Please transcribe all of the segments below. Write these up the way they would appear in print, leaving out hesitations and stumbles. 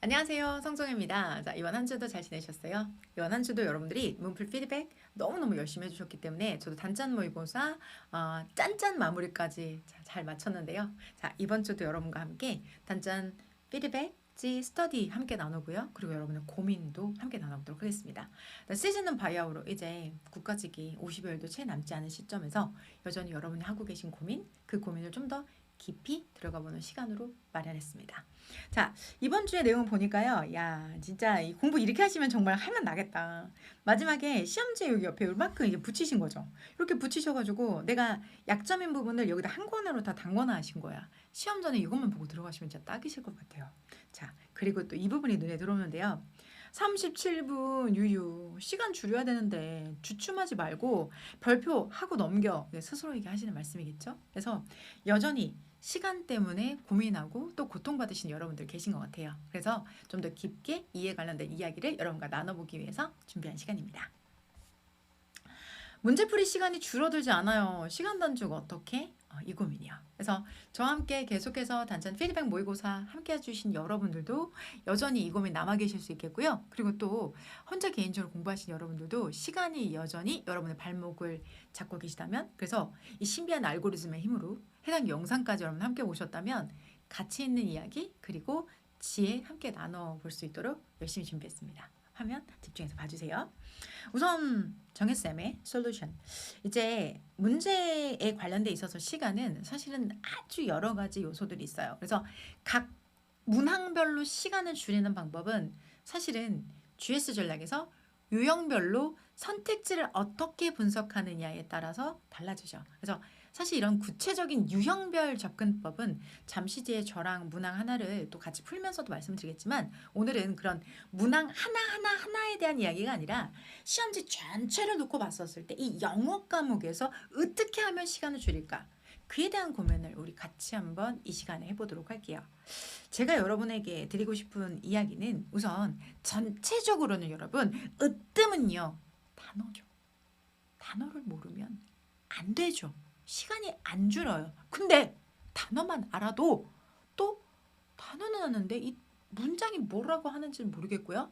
안녕하세요. 성정입니다. 자, 이번 한 주도 잘 지내셨어요? 이번 한 주도 여러분들이 문풀 피드백 너무너무 열심히 해주셨기 때문에 저도 단짠 모의고사 짠짠 마무리까지 잘 마쳤는데요. 자, 이번 주도 여러분과 함께 단짠 피드백 스터디 함께 나누고요. 그리고 여러분의 고민도 함께 나눠보도록 하겠습니다. 시즌은 바이아우로 이제 국가직이 50여일도 채 남지 않은 시점에서 여전히 여러분이 하고 계신 고민, 그 고민을 좀 더 깊이 들어가보는 시간으로 마련했습니다. 자, 이번 주의 내용 보니까요. 야, 진짜 이 공부 이렇게 하시면 정말 할만 나겠다. 마지막에 시험지 여기 옆에 요만큼 이게 붙이신 거죠. 이렇게 붙이셔가지고 내가 약점인 부분을 여기다 한 권으로 다 담거나 하신 거야. 시험 전에 이것만 보고 들어가시면 진짜 딱이실 것 같아요. 자, 그리고 또 이 부분이 눈에 들어오는데요. 37분 유유 시간 줄여야 되는데 주춤하지 말고 별표 하고 넘겨 스스로에게 하시는 말씀이겠죠. 그래서 여전히 시간 때문에 고민하고 또 고통받으신 여러분들 계신 것 같아요. 그래서 좀 더 깊게 이해 관련된 이야기를 여러분과 나눠보기 위해서 준비한 시간입니다. 문제풀이 시간이 줄어들지 않아요. 시간 단축 어떻게? 이 고민이요. 그래서 저와 함께 계속해서 단짠 피드백 모의고사 함께 해주신 여러분들도 여전히 이 고민 남아 계실 수 있겠고요. 그리고 또 혼자 개인적으로 공부하신 여러분들도 시간이 여전히 여러분의 발목을 잡고 계시다면, 그래서 이 신비한 알고리즘의 힘으로 해당 영상까지 여러분 함께 보셨다면 가치 있는 이야기 그리고 지혜 함께 나눠볼 수 있도록 열심히 준비했습니다. 화면 집중해서 봐주세요. 우선 정혜쌤의 솔루션. 이제 문제에 관련돼 있어서 시간은 사실은 아주 여러 가지 요소들이 있어요. 그래서 각 문항별로 시간을 줄이는 방법은 사실은 GS 전략에서 유형별로 선택지를 어떻게 분석하느냐에 따라서 달라지죠. 그래서 사실 이런 구체적인 유형별 접근법은 잠시 뒤에 저랑 문항 하나를 또 같이 풀면서도 말씀드리겠지만, 오늘은 그런 문항 하나에 대한 이야기가 아니라 시험지 전체를 놓고 봤었을 때 이 영어 과목에서 어떻게 하면 시간을 줄일까? 그에 대한 고민을 우리 같이 한번 이 시간에 해보도록 할게요. 제가 여러분에게 드리고 싶은 이야기는 우선 전체적으로는 여러분, 으뜸은요 단어죠. 단어를 모르면 안 되죠. 시간이 안 줄어요. 근데 단어만 알아도 또 단어는 아는데 이 문장이 뭐라고 하는지는 모르겠고요.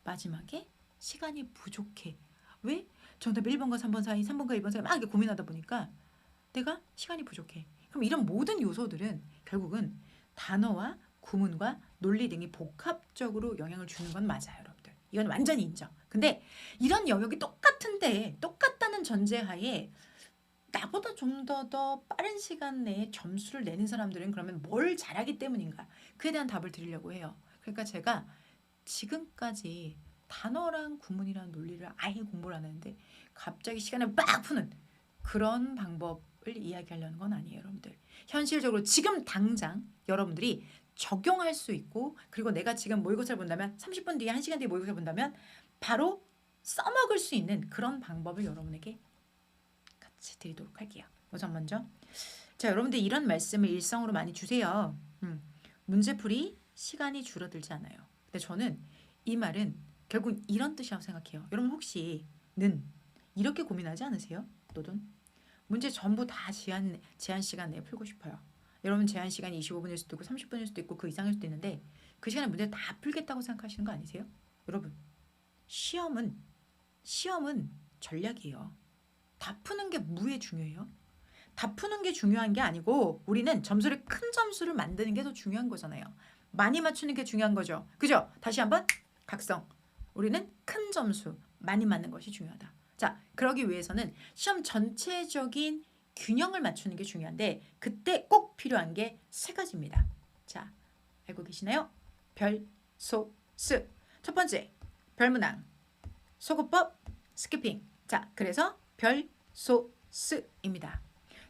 마지막에 시간이 부족해. 왜? 정답 1번과 3번 사이, 3번과 2번 사이 막 이렇게 고민하다 보니까 내가 시간이 부족해. 그럼 이런 모든 요소들은 결국은 단어와 구문과 논리 등이 복합적으로 영향을 주는 건 맞아요, 여러분들. 이건 완전히 인정. 근데 이런 영역이 똑같은데 똑같다는 전제하에 나보다 좀 더 빠른 시간 내에 점수를 내는 사람들은 그러면 뭘 잘하기 때문인가? 그에 대한 답을 드리려고 해요. 그러니까 제가 지금까지 단어랑 구문이랑 논리를 아예 공부를 안 했는데 갑자기 시간을 빡 푸는 그런 방법을 이야기하려는 건 아니에요, 여러분들. 현실적으로 지금 당장 여러분들이 적용할 수 있고, 그리고 내가 지금 모의고사를 본다면 30분 뒤에 1시간 뒤에 모의고사를 본다면 바로 써먹을 수 있는 그런 방법을 여러분에게 같이 드리도록 할게요. 우선 먼저 자, 여러분들 이런 말씀을 일상으로 많이 주세요. 문제풀이 시간이 줄어들지 않아요. 근데 저는 이 말은 결국 이런 뜻이라고 생각해요. 여러분 혹시 는 이렇게 고민하지 않으세요? 또는 문제 전부 다 제한 시간 내에 풀고 싶어요. 여러분 제한 시간이 25분일 수도 있고 30분일 수도 있고 그 이상일 수도 있는데 그 시간에 문제 다 풀겠다고 생각하시는 거 아니세요? 여러분 시험은 전략이에요. 다 푸는 게 무에 중요해요. 다 푸는 게 중요한 게 아니고 우리는 큰 점수를 만드는 게 더 중요한 거잖아요. 많이 맞추는 게 중요한 거죠. 그죠? 다시 한번 각성. 우리는 큰 점수 많이 맞는 것이 중요하다. 자, 그러기 위해서는 시험 전체적인 균형을 맞추는 게 중요한데 그때 꼭 필요한 게 세 가지입니다. 자, 알고 계시나요? 별, 소, 스. 첫 번째, 별문항, 소거법, 스키핑. 자, 그래서 별, 소, 스입니다.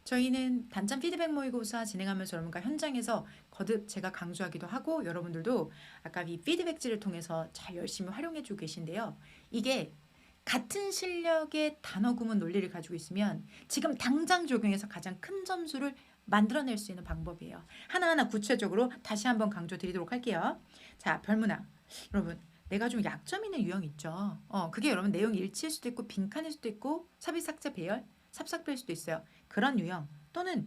저희는 단짠 피드백 모의고사 진행하면서 여러분과 현장에서 거듭 제가 강조하기도 하고 여러분들도 아까 이 피드백지를 통해서 잘 열심히 활용해주고 계신데요. 이게 같은 실력의 단어 구문 논리를 가지고 있으면 지금 당장 적용해서 가장 큰 점수를 만들어낼 수 있는 방법이에요. 하나하나 구체적으로 다시 한번 강조드리도록 할게요. 자, 별문항. 여러분 내가 좀 약점 있는 유형 있죠. 그게 여러분 내용 일치일 수도 있고 빈칸일 수도 있고 삽입 삭제 배열 삽삭될 수도 있어요. 그런 유형 또는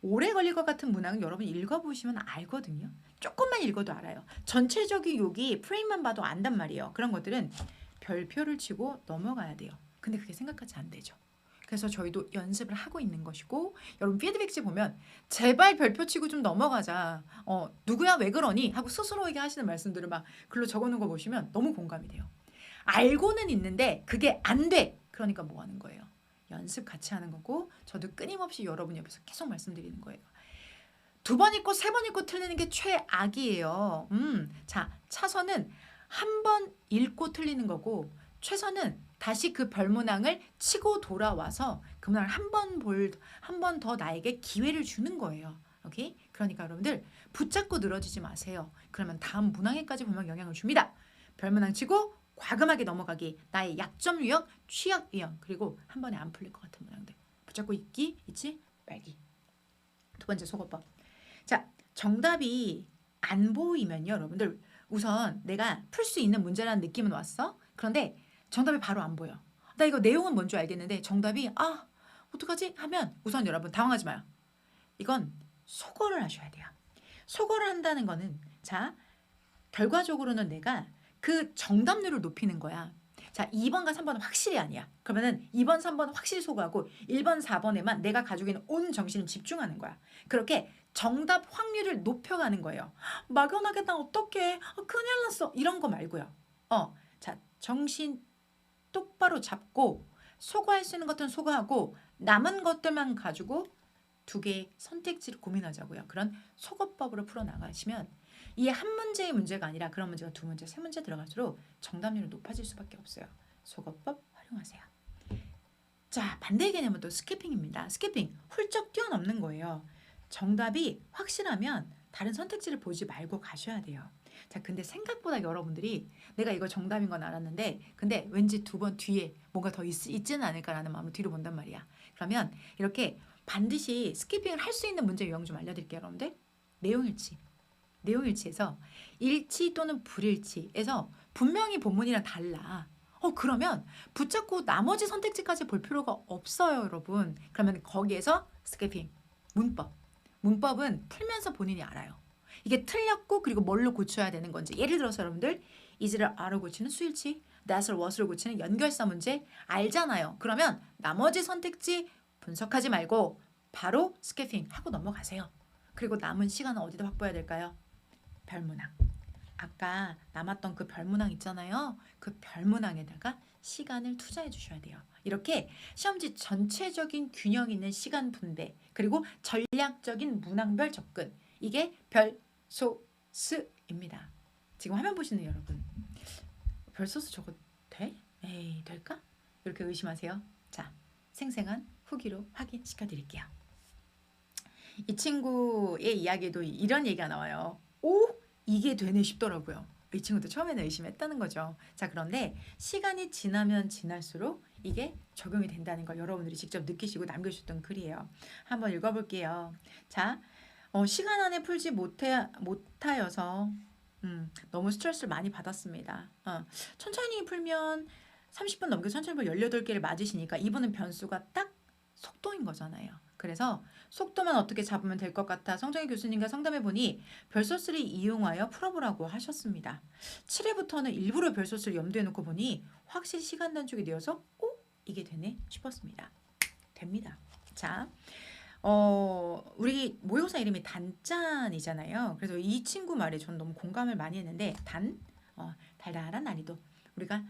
오래 걸릴 것 같은 문항은 여러분 읽어보시면 알거든요. 조금만 읽어도 알아요. 전체적인 여기 프레임만 봐도 안단 말이에요. 그런 것들은 별표를 치고 넘어가야 돼요. 근데 그게 생각하지 안 되죠. 그래서 저희도 연습을 하고 있는 것이고, 여러분 피드백지 보면 제발 별표 치고 좀 넘어가자. 누구야 왜 그러니? 하고 스스로에게 하시는 말씀들을 막 글로 적어놓은 거 보시면 너무 공감이 돼요. 알고는 있는데 그게 안 돼. 그러니까 뭐 하는 거예요? 연습 같이 하는 거고, 저도 끊임없이 여러분 옆에서 계속 말씀드리는 거예요. 2번 읽고 3번 읽고 틀리는 게 최악이에요. 자, 차선은 한 번 읽고 틀리는 거고, 최선은 다시 그 별문항을 치고 돌아와서 그 문항을 한 번 더 나에게 기회를 주는 거예요. 오케이? 그러니까 여러분들 붙잡고 늘어지지 마세요. 그러면 다음 문항에까지 분명 영향을 줍니다. 별문항 치고 과감하게 넘어가기, 나의 약점 유형, 취약 유형, 그리고 한 번에 안 풀릴 것 같은 문항들 붙잡고 있기, 있지 말기. 2번째 속어법. 자, 정답이 안 보이면요, 여러분들 우선 내가 풀 수 있는 문제라는 느낌은 왔어. 그런데 정답이 바로 안 보여. 나 이거 내용은 뭔지 알겠는데 정답이 어떡하지? 하면 우선 여러분 당황하지 마요. 이건 속어를 하셔야 돼요. 속어를 한다는 거는, 자, 결과적으로는 내가 그 정답률을 높이는 거야. 자, 2번과 3번은 확실히 아니야. 그러면은 2번, 3번은 확실히 소거하고 1번, 4번에만 내가 가지고 있는 온 정신을 집중하는 거야. 그렇게 정답 확률을 높여가는 거예요. 막연하게 나 어떡해? 큰일 났어. 이런 거 말고요. 자, 정신 똑바로 잡고 소거할 수 있는 것들은 소거하고 남은 것들만 가지고 2개의 선택지를 고민하자고요. 그런 속어법으로 풀어나가시면 이 한 문제의 문제가 아니라 그런 문제가 2문제, 3문제 들어갈수록 정답률이 높아질 수밖에 없어요. 속어법 활용하세요. 자, 반대의 개념은 또 스키핑입니다. 스키핑, 훌쩍 뛰어넘는 거예요. 정답이 확실하면 다른 선택지를 보지 말고 가셔야 돼요. 자, 근데 생각보다 여러분들이 내가 이거 정답인 건 알았는데 근데 왠지 2번 뒤에 뭔가 더 있지는 않을까라는 마음으로 뒤로 본단 말이야. 그러면 이렇게 반드시 스키핑을 할 수 있는 문제 유형 좀 알려드릴게요, 여러분들. 내용일치. 내용일치에서 일치 또는 불일치에서 분명히 본문이랑 달라. 그러면 붙잡고 나머지 선택지까지 볼 필요가 없어요, 여러분. 그러면 거기에서 스키핑, 문법. 문법은 풀면서 본인이 알아요. 이게 틀렸고 그리고 뭘로 고쳐야 되는 건지. 예를 들어서 여러분들 is를 are로 고치는 수일치, that을 what으로 고치는 연결사 문제 알잖아요. 그러면 나머지 선택지 분석하지 말고 바로 스캐핑 하고 넘어가세요. 그리고 남은 시간은 어디다 확보해야 될까요? 별문항. 아까 남았던 그 별문항 있잖아요. 그 별문항에다가 시간을 투자해 주셔야 돼요. 이렇게 시험지 전체적인 균형 있는 시간 분배, 그리고 전략적인 문항별 접근. 이게 별소스입니다. 지금 화면 보시는 여러분, 별소스 저거 돼? 에이, 될까? 이렇게 의심하세요. 자, 생생한 후기로 확인시켜 드릴게요. 이 친구의 이야기에도 이런 얘기가 나와요. 오, 이게 되네 싶더라고요. 이 친구도 처음에는 의심했다는 거죠. 자, 그런데 시간이 지나면 지날수록 이게 적용이 된다는 걸 여러분들이 직접 느끼시고 남겨주셨던 글이에요. 한번 읽어볼게요. 자, 시간 안에 풀지 못하여서 너무 스트레스를 많이 받았습니다. 천천히 풀면 30분 넘게 천천히 풀면 18개를 맞으시니까 이분은 변수가 딱 속도인 거잖아요. 그래서 속도만 어떻게 잡으면 될 것 같아 성정희 교수님과 상담해보니 별소스를 이용하여 풀어보라고 하셨습니다. 7회부터는 일부러 별소스를 염두에 놓고 보니 확실히 시간 단축이 되어서 이게 되네 싶었습니다. 됩니다. 자, 우리 모의고사 이름이 단짠이잖아요. 그래서 이 친구 말에 전 너무 공감을 많이 했는데 달달한 난이도, 우리가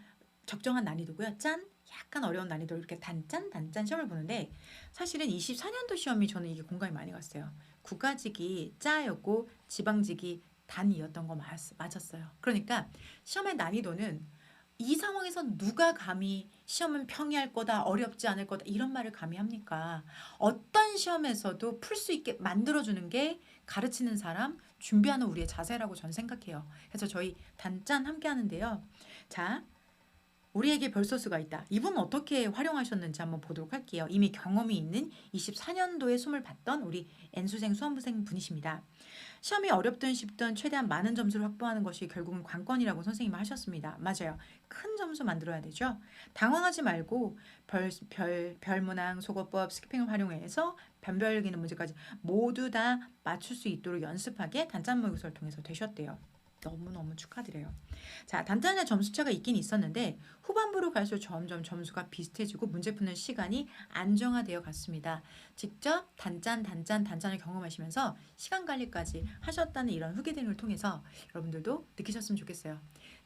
적정한 난이도고요. 짠, 약간 어려운 난이도, 이렇게 단짠 시험을 보는데 사실은 24년도 시험이 저는 이게 공감이 많이 갔어요. 국가직이 짜였고 지방직이 단이었던 거 맞았어요. 그러니까 시험의 난이도는 이 상황에서 누가 감히 시험은 평이할 거다, 어렵지 않을 거다 이런 말을 감히 합니까? 어떤 시험에서도 풀 수 있게 만들어주는 게 가르치는 사람, 준비하는 우리의 자세라고 저는 생각해요. 그래서 저희 단짠 함께 하는데요. 자, 우리에게 별소스가 있다. 이분은 어떻게 활용하셨는지 한번 보도록 할게요. 이미 경험이 있는 24년도에 수험을 봤던 우리 N수생 수험생 분이십니다. 시험이 어렵든 쉽든 최대한 많은 점수를 확보하는 것이 결국은 관건이라고 선생님은 하셨습니다. 맞아요. 큰 점수 만들어야 되죠. 당황하지 말고 별문항, 속어법, 스키핑을 활용해서 변별력 있는 문제까지 모두 다 맞출 수 있도록 연습하게 단짠 모의고사를 통해서 되셨대요. 너무너무 축하드려요. 자, 단단한 점수차가 있긴 있었는데 후반부로 갈수록 점점 점수가 비슷해지고 문제 푸는 시간이 안정화되어 갔습니다. 직접 단짠을 경험하시면서 시간 관리까지 하셨다는 이런 후기 등을 통해서 여러분들도 느끼셨으면 좋겠어요.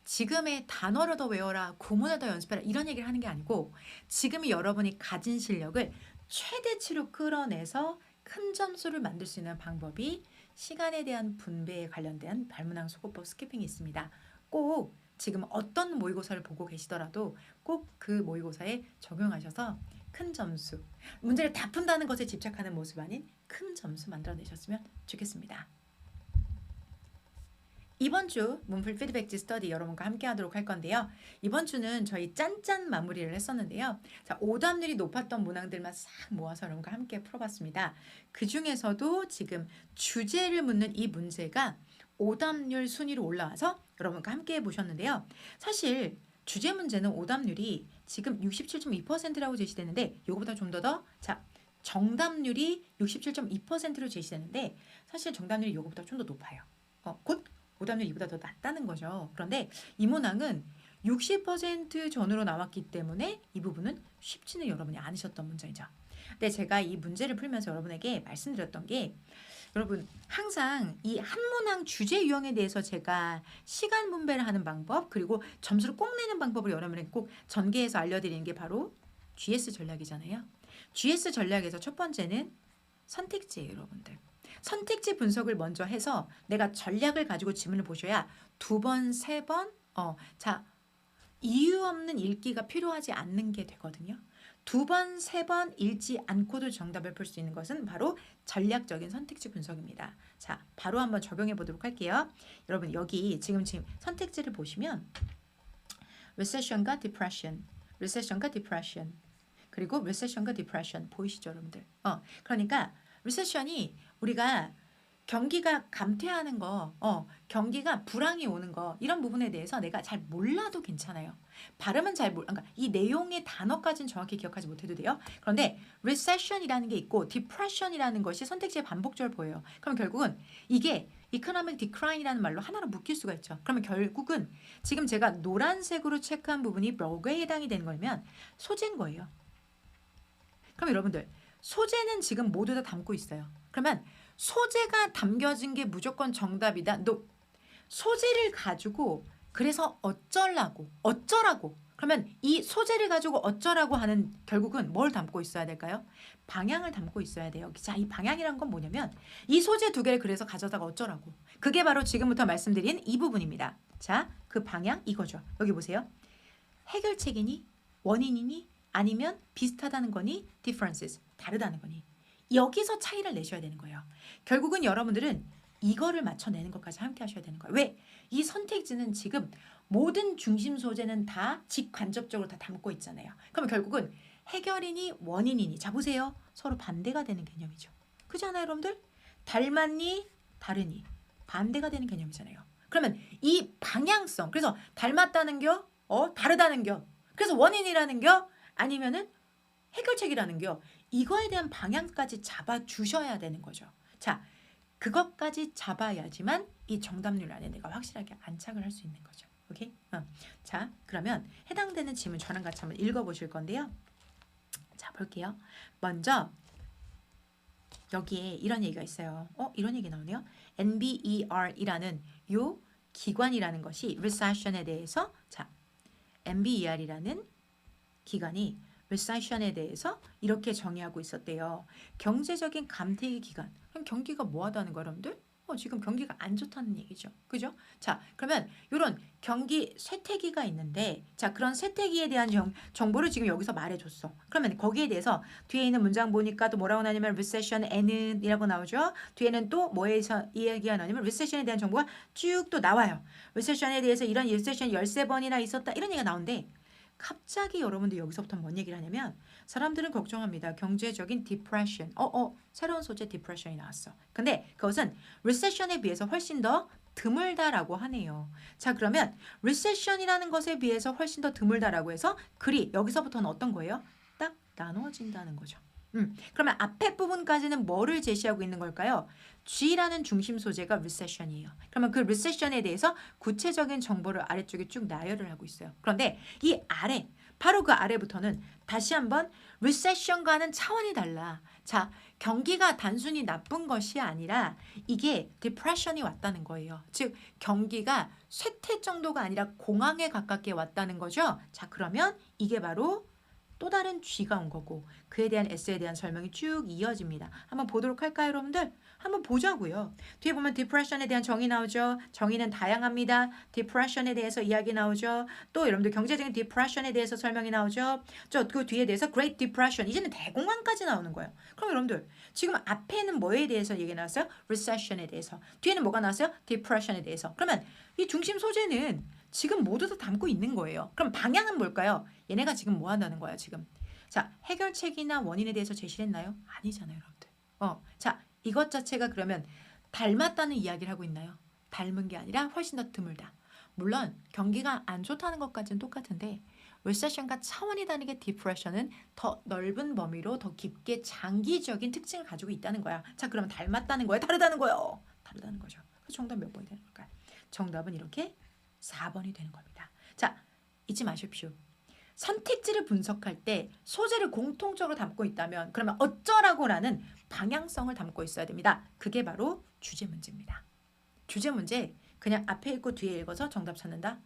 지금의 단어를 더 외워라, 구문을 더 연습해라 이런 얘기를 하는 게 아니고 지금의 여러분이 가진 실력을 최대치로 끌어내서 큰 점수를 만들 수 있는 방법이 시간에 대한 분배에 관련된 발문항 소거법 스키핑이 있습니다. 꼭 지금 어떤 모의고사를 보고 계시더라도 꼭 그 모의고사에 적용하셔서 큰 점수, 문제를 다 푼다는 것에 집착하는 모습 아닌 큰 점수 만들어내셨으면 좋겠습니다. 이번 주 문풀 피드백지 스터디 여러분과 함께 하도록 할 건데요. 이번 주는 저희 짠짠 마무리를 했었는데요. 자, 오답률이 높았던 문항들만 싹 모아서 여러분과 함께 풀어봤습니다. 그 중에서도 지금 주제를 묻는 이 문제가 오답률 순위로 올라와서 여러분과 함께 해보셨는데요. 사실 주제 문제는 오답률이 지금 67.2%라고 제시되는데 이거보다 좀 더 자, 정답률이 67.2%로 제시되는데 사실 정답률이 이거보다 좀 더 높아요. 곧 오답률이 이보다 더 낮다는 거죠. 그런데 이 문항은 60% 전후로 나왔기 때문에 이 부분은 쉽지는 여러분이 않으셨던 문제이죠. 근데 제가 이 문제를 풀면서 여러분에게 말씀드렸던 게 여러분 항상 이 한 문항 주제 유형에 대해서 제가 시간 분배를 하는 방법 그리고 점수를 꼭 내는 방법을 여러분에게 꼭 전개해서 알려드리는 게 바로 GS 전략이잖아요. GS 전략에서 첫 번째는 선택지예요, 여러분들. 선택지 분석을 먼저 해서 내가 전략을 가지고 지문을 보셔야 두 번, 세 번, 자, 이유 없는 읽기가 필요하지 않는 게 되거든요. 두 번, 세 번 읽지 않고도 정답을 풀 수 있는 것은 바로 전략적인 선택지 분석입니다. 자, 바로 한번 적용해 보도록 할게요. 여러분 여기 지금 선택지를 보시면 recession과 depression, recession과 depression, 그리고 recession과 depression 보이시죠, 여러분들? 그러니까 recession이 우리가 경기가 감퇴하는 거, 경기가 불황이 오는 거 이런 부분에 대해서 내가 잘 몰라도 괜찮아요. 발음은 그러니까 이 내용의 단어까지는 정확히 기억하지 못해도 돼요. 그런데 recession이라는 게 있고 depression이라는 것이 선택지에 반복적으로 보여요. 그럼 결국은 이게 economic decline이라는 말로 하나로 묶일 수가 있죠. 그러면 결국은 지금 제가 노란색으로 체크한 부분이 뭐에 해당이 되는 거냐면 소재인 거예요. 그럼 여러분들 소재는 지금 모두 다 담고 있어요. 그러면 소재가 담겨진 게 무조건 정답이다. 소재를 가지고 그래서 어쩌라고 그러면 이 소재를 가지고 어쩌라고 하는 결국은 뭘 담고 있어야 될까요? 방향을 담고 있어야 돼요. 자, 이 방향이란 건 뭐냐면 이 소재 두 개를 그래서 가져다가 어쩌라고. 그게 바로 지금부터 말씀드린 이 부분입니다. 자, 그 방향 이거죠. 여기 보세요. 해결책이니 원인이니 아니면 비슷하다는 거니 differences 다르다는 거니 여기서 차이를 내셔야 되는 거예요. 결국은 여러분들은 이거를 맞춰내는 것까지 함께 하셔야 되는 거예요. 왜? 이 선택지는 지금 모든 중심 소재는 다 직간접적으로 다 담고 있잖아요. 그러면 결국은 해결이니 원인이니 자 보세요. 서로 반대가 되는 개념이죠. 그렇지 않아요, 여러분들? 닮았니 다르니 반대가 되는 개념이잖아요. 그러면 이 방향성 그래서 닮았다는 겨 다르다는 겨 그래서 원인이라는 겨 아니면은 해결책이라는 겨 이거에 대한 방향까지 잡아주셔야 되는 거죠. 자, 그것까지 잡아야지만 이 정답률 안에 내가 확실하게 안착을 할 수 있는 거죠. 오케이? 자, 그러면 해당되는 질문 저랑 같이 한번 읽어보실 건데요. 자, 볼게요. 먼저 여기에 이런 얘기가 있어요. 이런 얘기 나오네요. NBER이라는 요 기관이라는 것이 recession에 대해서 자, NBER이라는 기관이 recession에 대해서 이렇게 정의하고 있었대요. 경제적인 감퇴의 기간. 그럼 경기가 뭐하다는 거예요, 여러분들? 지금 경기가 안 좋다는 얘기죠. 그죠? 자, 그러면 이런 경기 쇠퇴기가 있는데 자, 그런 쇠퇴기에 대한 정보를 지금 여기서 말해줬어. 그러면 거기에 대해서 뒤에 있는 문장 보니까 또 뭐라고 나냐면 recession에는 이라고 나오죠. 뒤에는 또 뭐에서 이야기가 나냐면 recession에 대한 정보가 쭉 또 나와요. recession에 대해서 이런 recession 13번이나 있었다 이런 얘기가 나오는데 갑자기 여러분들 여기서부터 뭔 얘기를 하냐면 사람들은 걱정합니다. 경제적인 디프레션. 새로운 소재 디프레션이 나왔어. 근데 그것은 리세션에 비해서 훨씬 더 드물다라고 하네요. 자, 그러면 리세션이라는 것에 비해서 훨씬 더 드물다라고 해서 글이 여기서부터는 어떤 거예요? 딱 나눠진다는 거죠. 그러면 앞에 부분까지는 뭐를 제시하고 있는 걸까요? G라는 중심 소재가 recession이에요. 그러면 그 recession에 대해서 구체적인 정보를 아래쪽에 쭉 나열을 하고 있어요. 그런데 이 아래, 바로 그 아래부터는 다시 한번 recession과는 차원이 달라. 자, 경기가 단순히 나쁜 것이 아니라 이게 depression이 왔다는 거예요. 즉, 경기가 쇠퇴 정도가 아니라 공황에 가깝게 왔다는 거죠. 자, 그러면 이게 바로 또 다른 G가 온 거고 그에 대한 S에 대한 설명이 쭉 이어집니다. 한번 보도록 할까요, 여러분들? 한번 보자고요. 뒤에 보면 depression에 대한 정의 나오죠. 정의는 다양합니다. depression에 대해서 이야기 나오죠. 또 여러분들 경제적인 depression에 대해서 설명이 나오죠. 그 뒤에 대해서 Great Depression, 이제는 대공황까지 나오는 거예요. 그럼 여러분들 지금 앞에는 뭐에 대해서 얘기 나왔어요? Recession에 대해서. 뒤에는 뭐가 나왔어요? Depression에 대해서. 그러면 이 중심 소재는 지금 모두 다 담고 있는 거예요. 그럼 방향은 뭘까요? 얘네가 지금 뭐 한다는 거야, 지금. 자, 해결책이나 원인에 대해서 제시를 했나요? 아니잖아요, 여러분들. 자, 이것 자체가 그러면 닮았다는 이야기를 하고 있나요? 닮은 게 아니라 훨씬 더 드물다. 물론 경기가 안 좋다는 것까지는 똑같은데 리세션과 차원이 다르게 디프레션은 더 넓은 범위로 더 깊게 장기적인 특징을 가지고 있다는 거야. 자, 그러면 닮았다는 거예요? 다르다는 거예요? 다르다는 거죠. 그 정답 몇 번이 되는 걸까요? 정답은 이렇게 4번이 되는 겁니다. 자, 잊지 마십시오. 선택지를 분석할 때 소재를 공통적으로 담고 있다면 그러면 어쩌라고라는 방향성을 담고 있어야 됩니다. 그게 바로 주제 문제입니다. 주제 문제 그냥 앞에 읽고 뒤에 읽어서 정답 찾는다?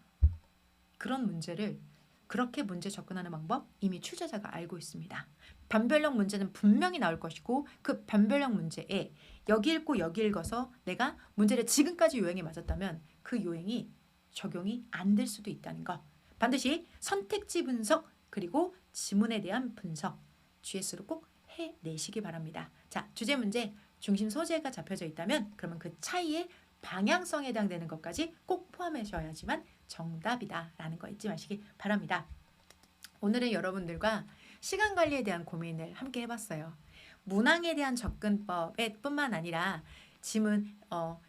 그런 문제를 그렇게 문제 접근하는 방법 이미 출제자가 알고 있습니다. 변별력 문제는 분명히 나올 것이고 그 변별력 문제에 여기 읽고 여기 읽어서 내가 문제를 지금까지 요행에 맞았다면 그 요행이 적용이 안 될 수도 있다는 거. 반드시 선택지 분석 그리고 지문에 대한 분석 GS로 꼭 해내시기 바랍니다. 자, 주제 문제 중심 소재가 잡혀져 있다면 그러면 그 차이의 방향성에 해당되는 것까지 꼭 포함하셔야지만 정답이다라는 거 잊지 마시기 바랍니다. 오늘은 여러분들과 시간 관리에 대한 고민을 함께 해봤어요. 문항에 대한 접근법에 뿐만 아니라 지문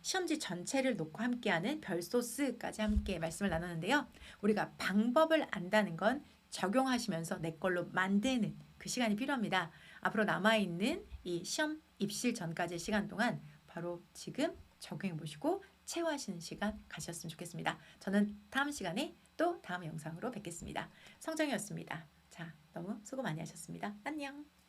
시험지 전체를 놓고 함께하는 별소스까지 함께 말씀을 나눴는데요. 우리가 방법을 안다는 건 적용하시면서 내 걸로 만드는 그 시간이 필요합니다. 앞으로 남아있는 이 시험 입실 전까지의 시간 동안 바로 지금 적용해 보시고 체화하시는 시간 가셨으면 좋겠습니다. 저는 다음 시간에 또 다음 영상으로 뵙겠습니다. 성정이었습니다. 자, 너무 수고 많이 하셨습니다. 안녕.